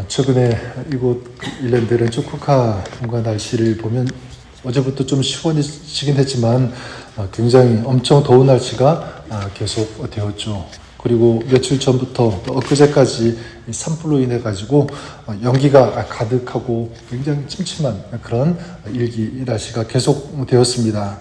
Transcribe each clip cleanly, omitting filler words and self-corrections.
최근에 이곳 일랜드 렌초 쿠카과 날씨를 보면 어제부터 좀 시원해지긴 했지만 굉장히 엄청 더운 날씨가 계속 되었죠. 그리고 며칠 전부터 또 엊그제까지 산불로 인해 가지고 연기가 가득하고 굉장히 침침한 그런 일기 날씨가 계속 되었습니다.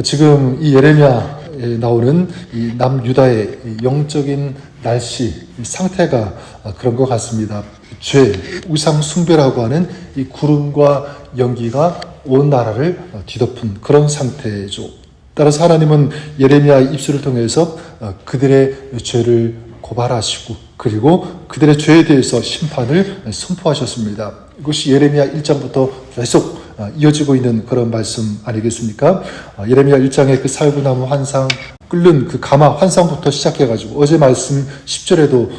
지금 이 예레미야에 나오는 이 남유다의 영적인 날씨 상태가 그런 것 같습니다. 죄, 우상 숭배라고 하는 이 구름과 연기가 온 나라를 뒤덮은 그런 상태죠. 따라서 하나님은 예레미야 입술을 통해서 그들의 죄를 고발하시고 그리고 그들의 죄에 대해서 심판을 선포하셨습니다. 이것이 예레미야 1장부터 계속 이어지고 있는 그런 말씀 아니겠습니까? 예레미야 1장의 그 살구나무 환상, 끓는 그 가마 환상부터 시작해가지고 어제 말씀 10절에도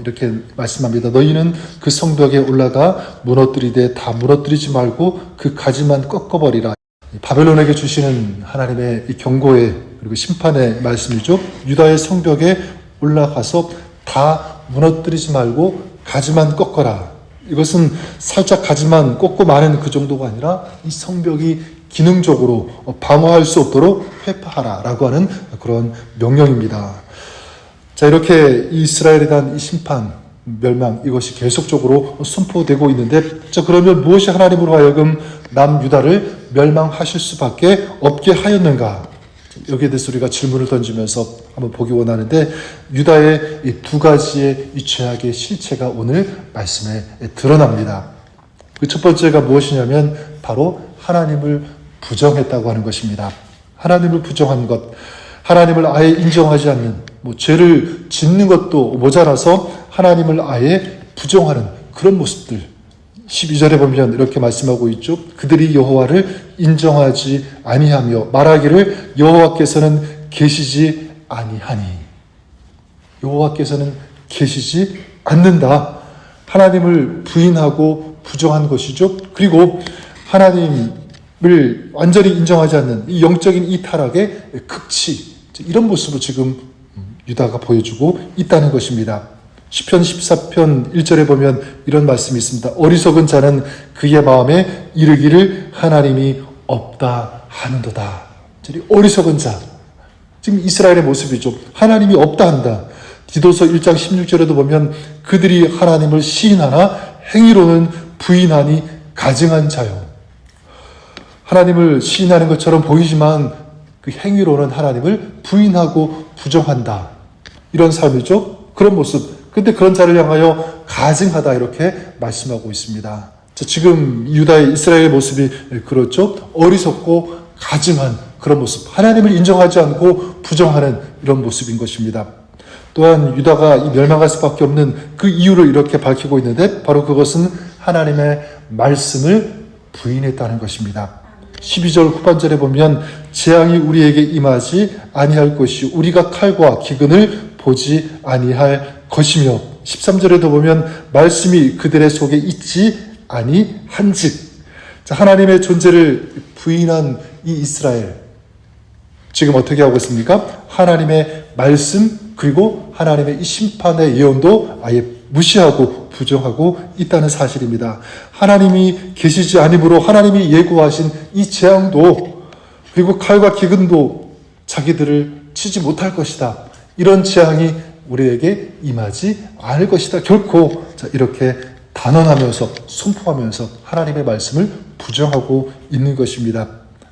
이렇게 말씀합니다. 너희는 그 성벽에 올라가 무너뜨리되 다 무너뜨리지 말고 그 가지만 꺾어버리라. 바벨론에게 주시는 하나님의 이 경고의 그리고 심판의 말씀이죠. 유다의 성벽에 올라가서 다 무너뜨리지 말고 가지만 꺾어라. 이것은 살짝 가지만 꺾고 마는 그 정도가 아니라 이 성벽이 기능적으로 방어할 수 없도록 회파하라라고 하는 그런 명령입니다. 자, 이렇게 이스라엘에 대한 이 심판, 멸망 이것이 계속적으로 선포되고 있는데, 자, 그러면 무엇이 하나님으로 하여금 남유다를 멸망하실 수밖에 없게 하였는가? 여기에 대해서 우리가 질문을 던지면서 한번 보기 원하는데, 유다의 이 두 가지의 이 죄악의 실체가 오늘 말씀에 드러납니다. 그 첫 번째가 무엇이냐면 바로 하나님을 부정했다고 하는 것입니다. 하나님을 부정한 것, 하나님을 아예 인정하지 않는, 죄를 짓는 것도 모자라서 하나님을 아예 부정하는 그런 모습들. 12절에 보면 이렇게 말씀하고 있죠. 그들이 여호와를 인정하지 아니하며 말하기를 여호와께서는 계시지 아니하니. 여호와께서는 계시지 않는다. 하나님을 부인하고 부정한 것이죠. 그리고 하나님을 완전히 인정하지 않는 이 영적인 이 타락의 극치, 이런 모습을 지금 유다가 보여주고 있다는 것입니다. 시편 14편 1절에 보면 이런 말씀이 있습니다. 어리석은 자는 그의 마음에 이르기를 하나님이 없다 하는도다. 어리석은 자, 지금 이스라엘의 모습이죠. 하나님이 없다 한다. 디도서 1장 16절에도 보면 그들이 하나님을 시인하나 행위로는 부인하니 가증한 자요. 하나님을 시인하는 것처럼 보이지만 그 행위로는 하나님을 부인하고 부정한다. 이런 삶이죠. 그런 모습. 근데 그런 자를 향하여 가증하다 이렇게 말씀하고 있습니다. 지금 유다의 이스라엘의 모습이 그렇죠. 어리석고 가증한 그런 모습. 하나님을 인정하지 않고 부정하는 이런 모습인 것입니다. 또한 유다가 이 멸망할 수밖에 없는 그 이유를 이렇게 밝히고 있는데 바로 그것은 하나님의 말씀을 부인했다는 것입니다. 12절 후반절에 보면 재앙이 우리에게 임하지 아니할 것이 우리가 칼과 기근을 보지 아니할 것이며 13절에도 보면 말씀이 그들의 속에 있지 아니한즉. 하나님의 존재를 부인한 이 이스라엘 지금 어떻게 하고 있습니까? 하나님의 말씀 그리고 하나님의 이 심판의 예언도 아예 무시하고 부정하고 있다는 사실입니다. 하나님이 계시지 않으므로 하나님이 예고하신 이 재앙도 그리고 칼과 기근도 자기들을 치지 못할 것이다. 이런 재앙이 우리에게 임하지 않을 것이다. 결코 이렇게 단언하면서 선포하면서 하나님의 말씀을 부정하고 있는 것입니다.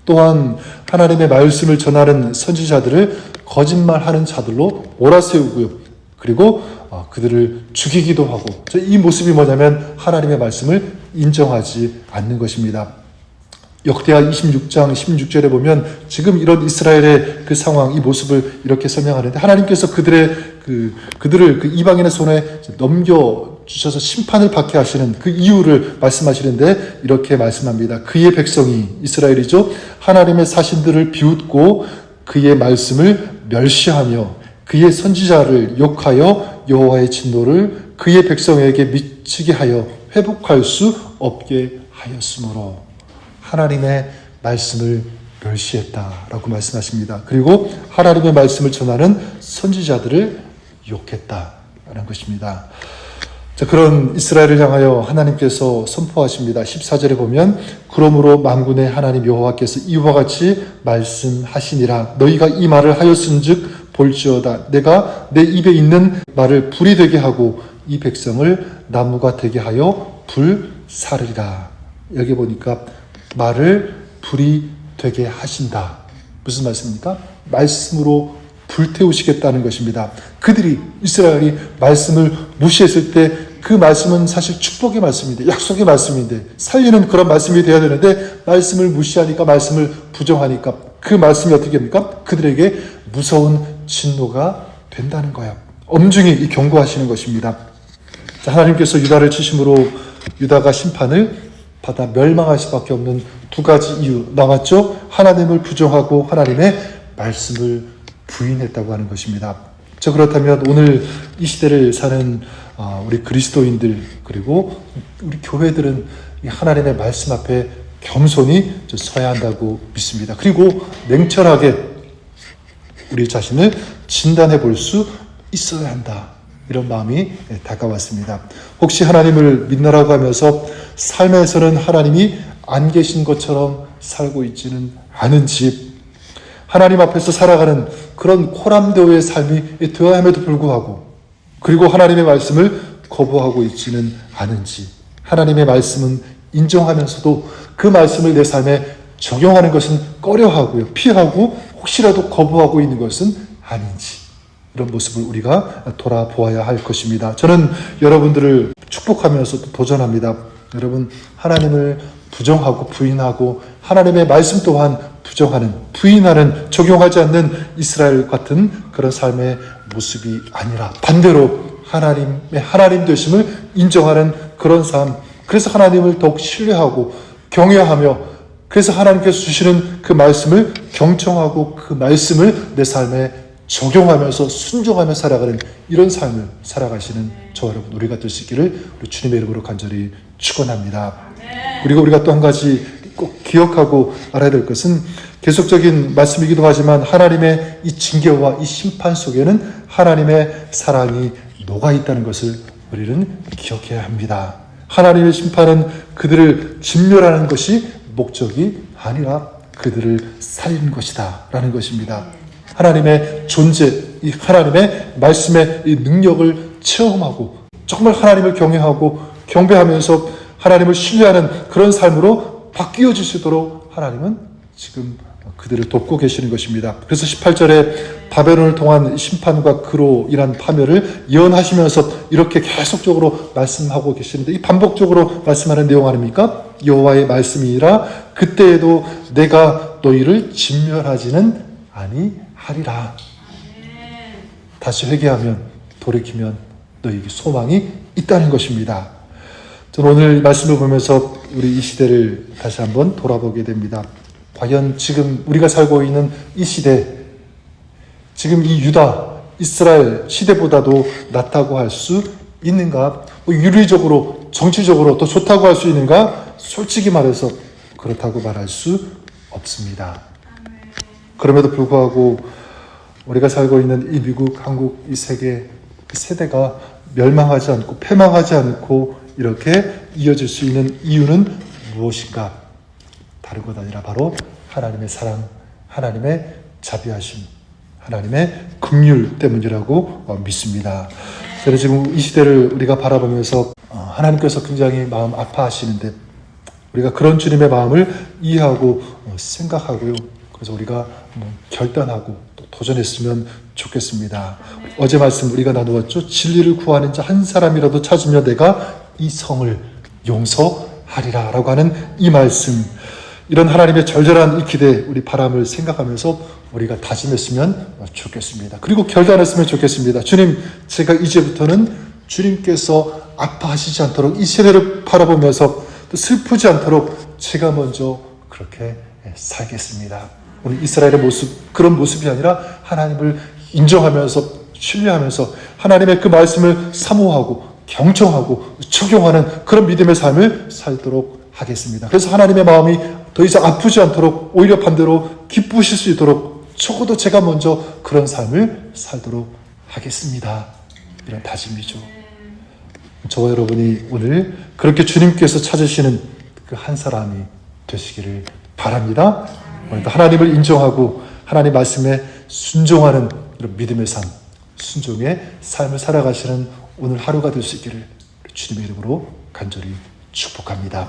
또한 하나님의 말씀을 전하는 선지자들을 거짓말하는 자들로 몰아세우고요. 그리고 그들을 죽이기도 하고 이 모습이 뭐냐면 하나님의 말씀을 인정하지 않는 것입니다. 역대하 26장 16절에 보면 지금 이런 이스라엘의 그 상황, 이 모습을 이렇게 설명하는데 하나님께서 그들을 그 이방인의 손에 넘겨주셔서 심판을 받게 하시는 그 이유를 말씀하시는데 이렇게 말씀합니다. 그의 백성이 이스라엘이죠. 하나님의 사신들을 비웃고 그의 말씀을 멸시하며 그의 선지자를 욕하여 여호와의 진노를 그의 백성에게 미치게 하여 회복할 수 없게 하였으므로 하나님의 말씀을 멸시했다라고 말씀하십니다. 그리고 하나님의 말씀을 전하는 선지자들을 욕했다라는 것입니다. 자, 그런 이스라엘을 향하여 하나님께서 선포하십니다. 14절에 보면 그러므로 만군의 하나님 여호와께서 이와 같이 말씀하시니라. 너희가 이 말을 하였은즉 볼지어다. 내가 내 입에 있는 말을 불이 되게 하고 이 백성을 나무가 되게 하여 불사르리라. 여기 보니까 말을 불이 되게 하신다. 무슨 말씀입니까? 말씀으로 불태우시겠다는 것입니다. 그들이 이스라엘이 말씀을 무시했을 때 그 말씀은 사실 축복의 말씀인데, 약속의 말씀인데, 살리는 그런 말씀이 되어야 되는데 말씀을 무시하니까, 말씀을 부정하니까 그 말씀이 어떻게 됩니까? 그들에게 무서운 진노가 된다는 거예요. 엄중히 경고하시는 것입니다. 자, 하나님께서 유다를 치심으로 유다가 심판을 받아 멸망할 수밖에 없는 두 가지 이유 나왔죠. 하나님을 부정하고 하나님의 말씀을 부인했다고 하는 것입니다. 자, 그렇다면 오늘 이 시대를 사는 우리 그리스도인들, 그리고 우리 교회들은 하나님의 말씀 앞에 겸손히 서야 한다고 믿습니다. 그리고 냉철하게 우리 자신을 진단해 볼 수 있어야 한다. 이런 마음이 다가왔습니다. 혹시 하나님을 믿노라고 하면서 삶에서는 하나님이 안 계신 것처럼 살고 있지는 않은지, 하나님 앞에서 살아가는 그런 코람대오의 삶이 되어야 함에도 불구하고, 그리고 하나님의 말씀을 거부하고 있지는 않은지, 하나님의 말씀은 인정하면서도 그 말씀을 내 삶에 적용하는 것은 꺼려하고요, 피하고 혹시라도 거부하고 있는 것은 아닌지, 이런 모습을 우리가 돌아보아야 할 것입니다. 저는 여러분들을 축복하면서 도전합니다. 여러분, 하나님을 부정하고 부인하고 하나님의 말씀 또한 부정하는, 부인하는, 적용하지 않는 이스라엘 같은 그런 삶의 모습이 아니라 반대로 하나님의 하나님 되심을 인정하는 그런 삶, 그래서 하나님을 더욱 신뢰하고 경외하며, 그래서 하나님께서 주시는 그 말씀을 경청하고 그 말씀을 내 삶에 적용하면서 순종하며 살아가는 이런 삶을 살아가시는 저와 여러분 우리가 될 수 있기를 우리 주님의 이름으로 간절히 축원합니다. 그리고 우리가 또 한 가지 꼭 기억하고 알아야 될 것은, 계속적인 말씀이기도 하지만 하나님의 이 징계와 이 심판 속에는 하나님의 사랑이 녹아 있다는 것을 우리는 기억해야 합니다. 하나님의 심판은 그들을 진멸하는 것이 목적이 아니라 그들을 살리는 것이다 라는 것입니다. 하나님의 존재, 이 하나님의 말씀의 이 능력을 체험하고 정말 하나님을 경외하고 경배하면서 하나님을 신뢰하는 그런 삶으로 바뀌어질 수 있도록 하나님은 지금 그들을 돕고 계시는 것입니다. 그래서 18절에 바벨론을 통한 심판과 그로 인한 파멸을 예언하시면서 이렇게 계속적으로 말씀하고 계시는데, 이 반복적으로 말씀하는 내용 아닙니까? 여호와의 말씀이라 그때에도 내가 너희를 진멸하지는 아니하리라. 다시 회개하면, 돌이키면 너희에게 소망이 있다는 것입니다. 저는 오늘 말씀을 보면서 우리 이 시대를 다시 한번 돌아보게 됩니다. 과연 지금 우리가 살고 있는 이 시대, 지금 이 유다, 이스라엘 시대보다도 낫다고 할 수 있는가? 윤리적으로, 정치적으로 더 좋다고 할 수 있는가? 솔직히 말해서 그렇다고 말할 수 없습니다. 그럼에도 불구하고 우리가 살고 있는 이 미국, 한국, 이 세계, 이 세대가 멸망하지 않고 패망하지 않고 이렇게 이어질 수 있는 이유는 무엇인가? 다른 것 아니라 바로 하나님의 사랑, 하나님의 자비하심, 하나님의 긍휼 때문이라고 믿습니다. 저는 지금 이 시대를 우리가 바라보면서 하나님께서 굉장히 마음 아파하시는데, 우리가 그런 주님의 마음을 이해하고 생각하고요, 그래서 우리가 결단하고 또 도전했으면 좋겠습니다. 어제 말씀 우리가 나누었죠. 진리를 구하는 자 한 사람이라도 찾으면 내가 이 성을 용서하리라 라고 하는 이 말씀, 이런 하나님의 절절한 이 기대, 우리 바람을 생각하면서 우리가 다짐했으면 좋겠습니다. 그리고 결단했으면 좋겠습니다. 주님, 제가 이제부터는 주님께서 아파하시지 않도록 이 세대를 바라보면서 또 슬프지 않도록 제가 먼저 그렇게 살겠습니다. 오늘 이스라엘의 모습, 그런 모습이 아니라 하나님을 인정하면서 신뢰하면서 하나님의 그 말씀을 사모하고 경청하고 적용하는 그런 믿음의 삶을 살도록 하겠습니다. 그래서 하나님의 마음이 더 이상 아프지 않도록 오히려 반대로 기쁘실 수 있도록 적어도 제가 먼저 그런 삶을 살도록 하겠습니다. 이런 다짐이죠. 저와 여러분이 오늘 그렇게 주님께서 찾으시는 그 한 사람이 되시기를 바랍니다. 오늘도 하나님을 인정하고 하나님 말씀에 순종하는 이런 믿음의 삶, 순종의 삶을 살아가시는 오늘 하루가 될 수 있기를 주님의 이름으로 간절히 축복합니다.